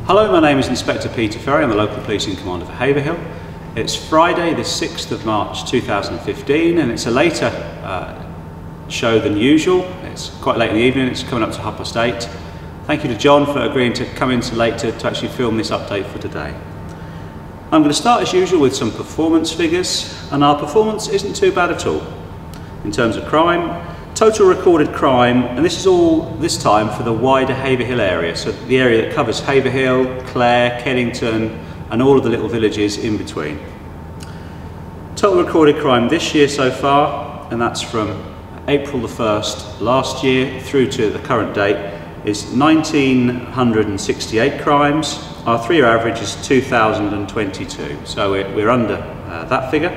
Hello, my name is Inspector Peter Ferrie. I'm the local policing commander for Haverhill. It's Friday the 6th of March 2015 and it's a later show than usual. It's quite late in the evening, it's coming up to 8:30. Thank you to John for agreeing to come in so late to actually film this update for today. I'm going to start as usual with some performance figures, and our performance isn't too bad at all. In terms of crime, total recorded crime, and this is all this time for the wider Haverhill area, so the area that covers Haverhill, Clare, Kennington and all of the little villages in between. Total recorded crime this year so far, and that's from April the 1st last year through to the current date, is 1,968 crimes. Our 3-year average is 2,022, so we're under that figure.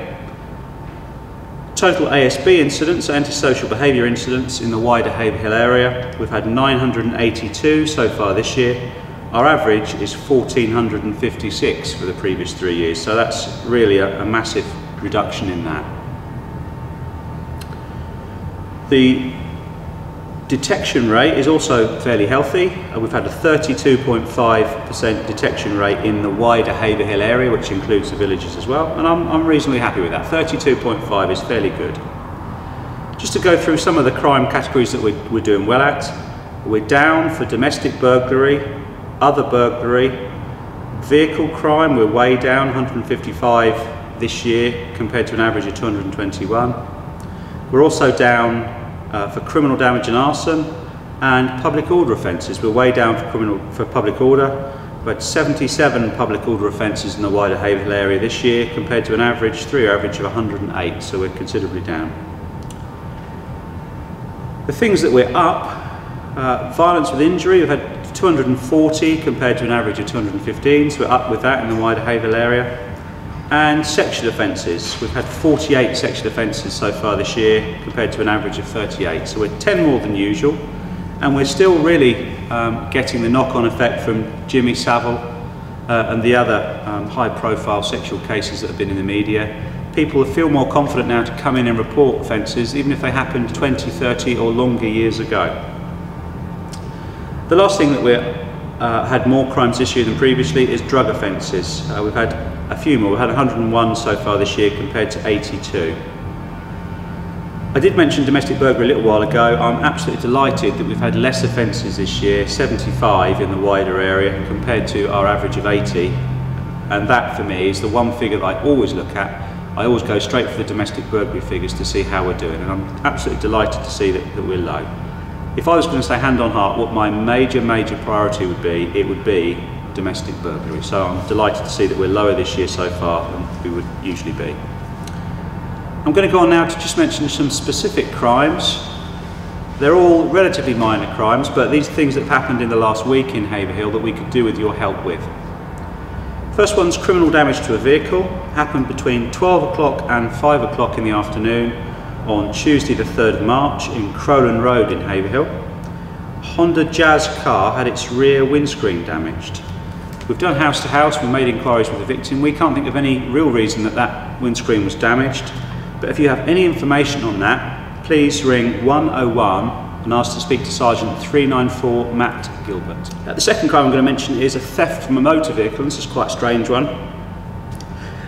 Total ASB incidents, antisocial behaviour incidents in the wider Haverhill area, we've had 982 so far this year. Our average is 1,456 for the previous 3 years, so that's really a massive reduction in that. The detection rate is also fairly healthy. We've had a 32.5% detection rate in the wider Haverhill area, which includes the villages as well, and I'm reasonably happy with that. 32.5 is fairly good. Just to go through some of the crime categories that we're doing well at. We're down for domestic burglary, other burglary, vehicle crime, we're way down, 155 this year compared to an average of 221. We're also down for criminal damage and arson, and public order offences. We're way down for public order. We had 77 public order offences in the wider Haverhill area this year compared to an average, 3-year average of 108, so we're considerably down. The things that we're up, violence with injury, we've had 240 compared to an average of 215, so we're up with that in the wider Haverhill area. And sexual offences, we've had 48 sexual offences so far this year compared to an average of 38, so we're 10 more than usual, and we're still really getting the knock-on effect from Jimmy Savile and the other high-profile sexual cases that have been in the media. People feel more confident now to come in and report offences even if they happened 20, 30 or longer years ago. The last thing that we've had more crimes this year than previously is drug offences. We've had a few more. We've had 101 so far this year compared to 82. I did mention domestic burglary a little while ago. I'm absolutely delighted that we've had less offences this year, 75 in the wider area compared to our average of 80. And that for me is the one figure that I always look at. I always go straight for the domestic burglary figures to see how we're doing, and I'm absolutely delighted to see that we're low. If I was going to say hand on heart what my major priority would be, it would be domestic burglary. So I'm delighted to see that we're lower this year so far than we would usually be. I'm going to go on now to just mention some specific crimes. They're all relatively minor crimes, but these are things that have happened in the last week in Haverhill that we could do with your help with. First one's criminal damage to a vehicle. Happened between 12 o'clock and 5 o'clock in the afternoon on Tuesday the 3rd of March in Crowland Road in Haverhill. A Honda Jazz car had its rear windscreen damaged. We've done house to house, we've made inquiries with the victim. We can't think of any real reason that that windscreen was damaged, but if you have any information on that, please ring 101 and ask to speak to Sergeant 394 Matt Gilbert. The second crime I'm going to mention is a theft from a motor vehicle, and this is quite a strange one.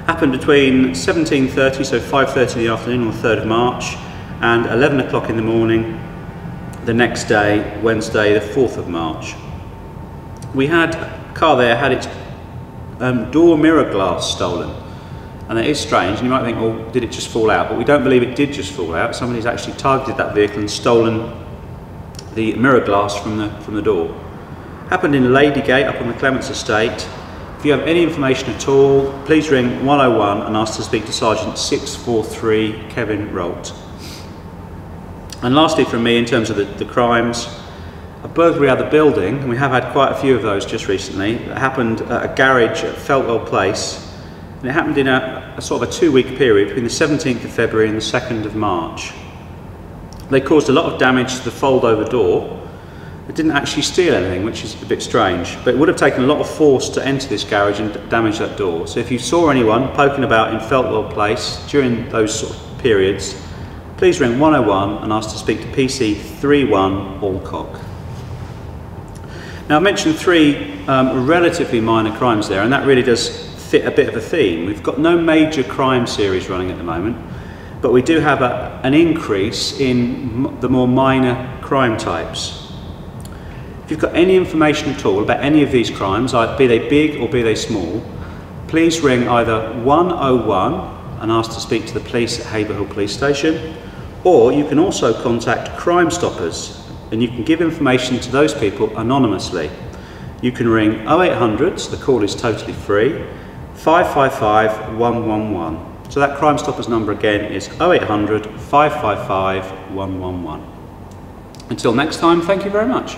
Happened between 17:30, so 5:30 in the afternoon on the 3rd of March, and 11 o'clock in the morning the next day, Wednesday the 4th of March. We had a car there, had its door mirror glass stolen, and it is strange, and you might think, well, did it just fall out? But we don't believe it did just fall out. Somebody's actually targeted that vehicle and stolen the mirror glass from the door. Happened in Ladygate up on the Clements estate. If you have any information at all, please ring 101 and ask to speak to Sergeant 643 Kevin Rolt. And lastly from me, in terms of the crimes, a burglary at the building, and we have had quite a few of those just recently. It happened at a garage at Feltwell Place, and it happened in a sort of a 2-week period between the 17th of February and the 2nd of March. They caused a lot of damage to the fold-over door. It didn't actually steal anything, which is a bit strange, but it would have taken a lot of force to enter this garage and damage that door. So if you saw anyone poking about in Feltwell Place during those sort of periods, please ring 101 and ask to speak to PC 31 Alcock. Now, I mentioned three relatively minor crimes there, and that really does fit a bit of a theme. We've got no major crime series running at the moment, but we do have an increase in the more minor crime types. If you've got any information at all about any of these crimes, be they big or be they small, please ring either 101 and ask to speak to the police at Haverhill Police Station, or you can also contact Crime Stoppers, and you can give information to those people anonymously. You can ring 0800, the call is totally free, 555 111. So that Crime Stoppers number again is 0800 555 111. Until next time, thank you very much.